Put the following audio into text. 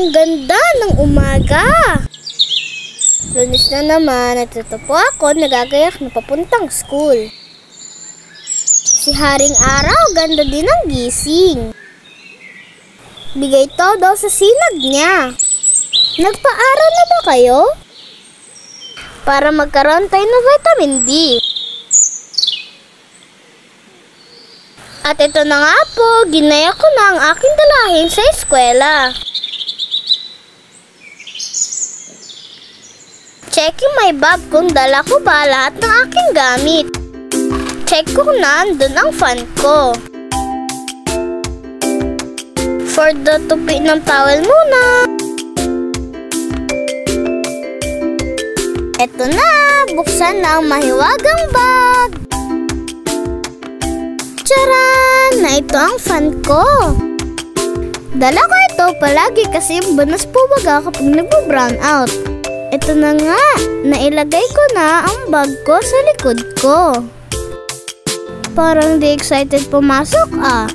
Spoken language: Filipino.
Ang ganda ng umaga! Lunes na naman at ito po ako nagagayak na papuntang school. Si Haring Araw, ganda din ang gising. Bigay todo sa sinag niya. Nagpaaral na ba kayo? Para magkaroon tayo ng vitamin D. At ito na nga po, ginaya ko na ang aking dalahin sa eskwela. Checking my bag kung dala ko ba lahat ng aking gamit. Check ko kung nandun ang fan ko. For the tupi ng towel muna. Eto na, buksan na ang mahiwagang bag. Tcharan! Na ito ang fan ko. Dala ko ito palagi kasi banas po baga kapag nagbo-brown out. Ito na nga, nailagay ko na ang bag ko sa likod ko. Parang di excited pumasok ah.